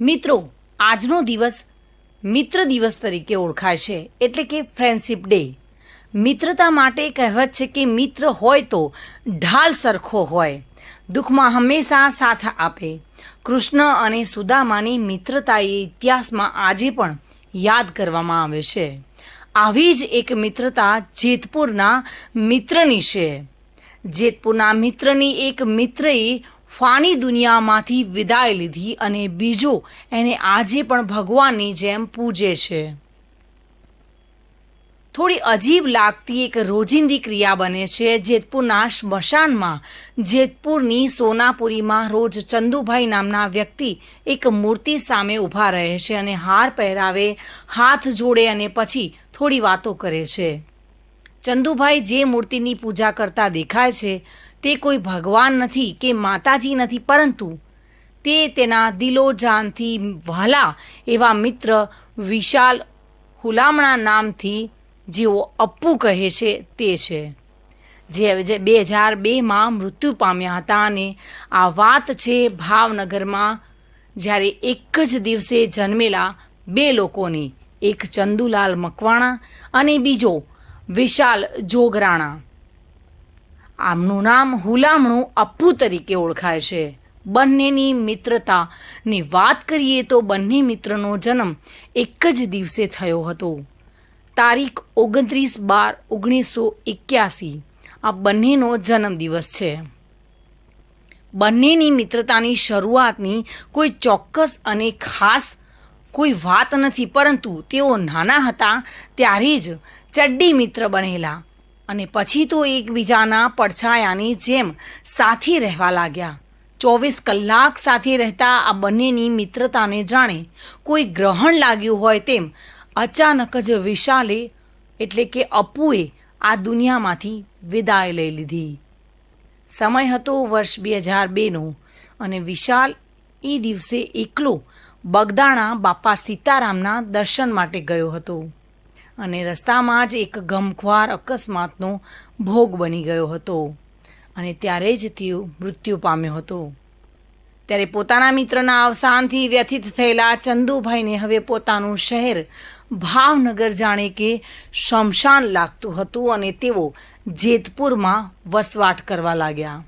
મિત્રો, આજનો દિવસ મિત્ર દિવસ તરીકે ઓળખાય છે, એટલે કે ફ્રેન્ડશિપ ડે. મિત્રતા માટે કહેવત છે કે મિત્ર હોય તો ઢાલ સરખો હોય, દુઃખમાં હંમેશા સાથ આપે. કૃષ્ણ અને સુદામાની મિત્રતા એ ઇતિહાસમાં આજે પણ યાદ કરવામાં આવે છે. આવી જ એક મિત્રતા જેતપુરના મિત્રની છે. જેતપુરના મિત્રની એક મિત્રએ ફાની દુનિયામાંથી વિદાય લીધી અને બીજો એને આજે પણ ભગવાનની જેમ પૂજે છે. થોડી અજીબ લાગતી એક રોજિંદી ક્રિયા બને છે જેતપુરના સ્મશાનમાં. જેતપુરની સોનાપુરીમાં રોજ ચંદુભાઈ નામના વ્યક્તિ એક મૂર્તિ સામે ઊભા રહે છે અને હાર પહેરાવે, હાથ જોડે અને પછી થોડી વાતો કરે છે. ચંદુભાઈ જે મૂર્તિની પૂજા કરતા દેખાય છે તે કોઈ ભગવાન નથી કે માતાજી નથી, પરંતુ તે તેના દિલોજાનથી વહાલા એવા મિત્ર વિશાલ હુલામણા નામથી, જેઓ અપ્પુ કહે છે, તે છે, જે 2002માં મૃત્યુ પામ્યા હતા. અને આ વાત છે ભાવનગરમાં, જ્યારે એક જ દિવસે જન્મેલા બે લોકોની, એક ચંદુલાલ મકવાણા અને બીજો વિશાલ જોગરાણા. આમનું નામ હુલામણું અપ્પુ તરીકે ઓળખાય છે. બંનેની મિત્રતાની વાત કરીએ તો બંને મિત્રનો જન્મ એક જ દિવસે થયો હતો. તારીખ 29/12/1981 આ બંનેનો જન્મદિવસ છે. બંનેની મિત્રતાની શરૂઆતની કોઈ ચોક્કસ અને ખાસ કોઈ વાત નથી, પરંતુ તેઓ નાના હતા ત્યારે જ ચડ્ડી મિત્ર બનેલા અને પછી તો એકબીજાના પડછાયાની જેમ સાથી રહેવા લાગ્યા. 24 કલાક સાથે રહેતા આ બંનેની મિત્રતાને જાણે કોઈ ગ્રહણ લાગ્યું હોય તેમ અચાનક જ વિશાલે એટલે કે અપ્પુએ આ દુનિયામાંથી વિદાય લઈ લીધી. સમય હતો વર્ષ 2002નો અને વિશાલ એ દિવસે એકલો બગદાણા બાપા સીતારામના દર્શન માટે ગયો હતો અને રસ્તામાં જ એક ગમખ્વાર અકસ્માતનો ભોગ બની ગયો હતો અને ત્યારે જ તેઓ મૃત્યુ પામ્યો હતો. ત્યારે પોતાના મિત્રના અવસાનથી વ્યથિત થયેલા ચંદુભાઈને હવે પોતાનું શહેર ભાવનગર જાણે કે શમશાન લાગતું હતું અને તેઓ જેતપુરમાં વસવાટ કરવા લાગ્યા.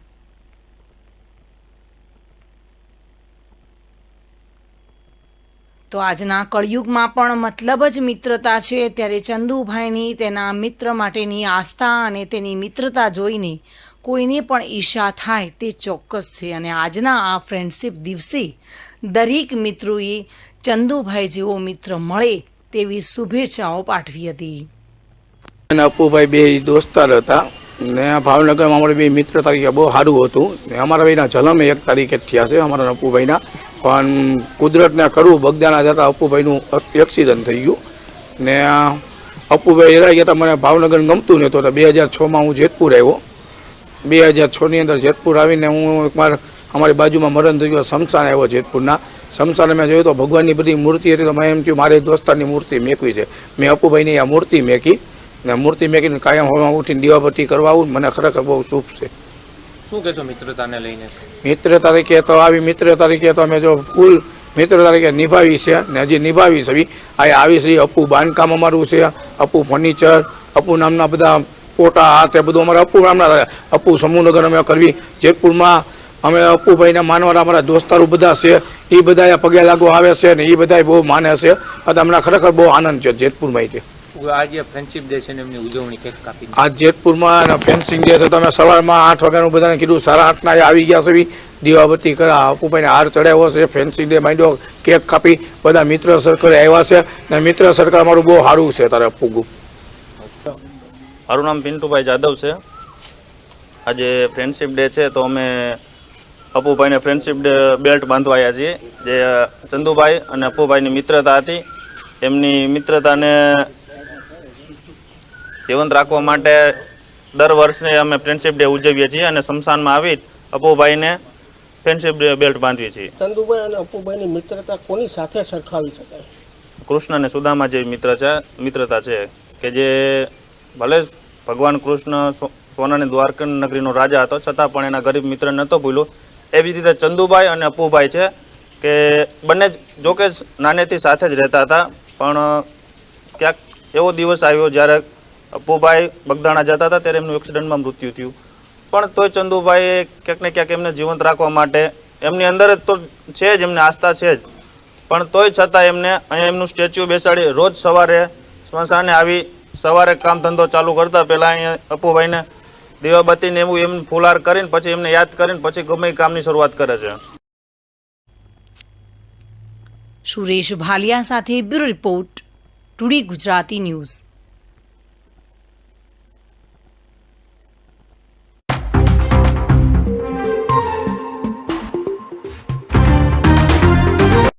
તો આજના કળયુગમાં પણ મતલબ જ મિત્રતા છે. ત્યારે ચંદુભાઈની તેના મિત્ર માટેની આસ્થા અને તેની મિત્રતા જોઈને કોઈને પણ ઈર્ષા થાય તે ચોક્કસ છે. અને આજના આ ફ્રેન્ડશિપ દિવસે દરેક મિત્રોએ ચંદુભાઈ જેવો મિત્ર મળે તેવી શુભેચ્છાઓ પાઠવી હતી. અપ્પુભાઈ બે દોસ્તાર હતા ને ભાવનગરમાં અમારે બે મિત્ર તરીકે બહુ સારું હતું ને અમારા ભાઈના જન્મ 1 તારીખે થયા છે અમારા અપ્પુભાઈના. પણ કુદરતને કરવું બગદાણા જતા અપ્પુભાઈનું એક્સિડન્ટ થઈ ગયું ને અપ્પુભાઈ એરા ગયા હતા. મને ભાવનગર ગમતું નહોતું તો 2006માં હું જેતપુર આવ્યો. 2006ની અંદર જેતપુર આવીને હું એકવાર અમારી બાજુમાં મરણ થઈ ગયો, શમશાન આવ્યો જેતપુરના. શમશાને મેં જોયું તો ભગવાનની બધી મૂર્તિ હતી. તો મેં એમ થયું મારે દોસ્તારની મૂર્તિ મેકવી છે. મેં અપ્પુભાઈની આ મૂર્તિ મેકી ને મૂર્તિ મેકીને કાયમ હવામાં ઉઠીને દીવાબત્તી કરવા આવું મને ખરેખર બહુ શુભ છે. શું કહેશો મિત્રતાને લઈને? મિત્ર તરીકે તો આવી મિત્ર તરીકે તો અમે જો ફૂલ મિત્ર તરીકે નિભાવી છે ને હજી નિભાવી છે. આ આવી છે અપ્પુ બાંધકામ અમારું છે, અપ્પુ ફર્નિચર, અપ્પુ નામના બધા પોટા હાથ એ બધું અમારા અપ્પુ નામના. અપ્પુ સમૂહનગર અમે કરવી જેતપુરમાં અમે અપ્પુભાઈના માનવાના અમારા દોસ્તારો બધા છે, એ બધા પગે લાગો આવે છે ને એ બધા બહુ માને છે. અમને ખરેખર બહુ આનંદ છે જેતપુરમાં. આજે ફ્રેન્ડશિપ ડે છે ને એમની ઉજવણી કેક કાપી આજ જેતપુરમાં ફેન્સિંગ ડે છે. તમે સવારમાં 8 વાગ્યાનું બધાને કીધું, 8:30ના આવી ગયા છે. દીવાબત્તી કરા અપ્પુભાઈને હાર ચડાવ્યો છે, ફેન્સિંગ ડે માંડ્યો, કેક કાપી બધા મિત્ર સર્કલ આવ્યા છે ને મિત્ર સર્કલ અમારું બહુ સારું છે. તારે અપ્પુ મારું નામ પિન્ટુભાઈ જાદવ છે. આજે ફ્રેન્ડશિપ ડે છે તો અમે અપ્પુભાઈને ફ્રેન્ડશિપ ડે બેલ્ટ બાંધવા આવ્યા છીએ. જે ચંદુભાઈ અને અપ્પુભાઈની મિત્રતા હતી, એમની મિત્રતાને જીવંત રાખવા માટે દર વર્ષે અમે ફ્રેન્ડશિપ ડે ઉજવીએ છીએ અને શમશાનમાં આવી અપ્પુભાઈને ફ્રેન્ડશિપ ડે બેલ્ટ બાંધીએ છીએ. ચંદુભાઈ અને અપ્પુભાઈની મિત્રતા કોની સાથે સરખાવી શકાય? કૃષ્ણ અને સુદામા જેવી મિત્રતા છે કે જે ભલે ભગવાન કૃષ્ણ સોનાની દ્વારકા નગરીનો રાજા હતો છતાં પણ એના ગરીબ મિત્ર નહોતો ભૂલ્યો. એવી રીતે ચંદુભાઈ અને અપ્પુભાઈ છે કે બંને જોકે નાનેથી સાથે જ રહેતા હતા, પણ ક્યાંક એવો દિવસ આવ્યો જ્યારે અપ્પુભાઈ બગદાણા જતા હતા ત્યારે એમનું એક્સિડન્ટમાં મૃત્યુ થયું. પણ તોય ચંદુભાઈએ ક્યાંક ને ક્યાંક એમને જીવંત રાખવા માટે એમની અંદર જ તો છે જ, એમને આસ્થા છે જ, પણ તોય છતાં એમને અહીંયા એમનું સ્ટેચ્યુ બેસાડી રોજ સવારે સ્મશાને આવી સવારે કામ ધંધો ચાલુ કરતા પહેલાં અહીંયા અપ્પુભાઈને દીવાબત્તીને એવું એમ ફુલાર કરીને પછી એમને યાદ કરીને પછી ગમે એ કામની શરૂઆત કરે છે. સુરેશ ભાલિયા સાથે bureau report, today Gujarati news.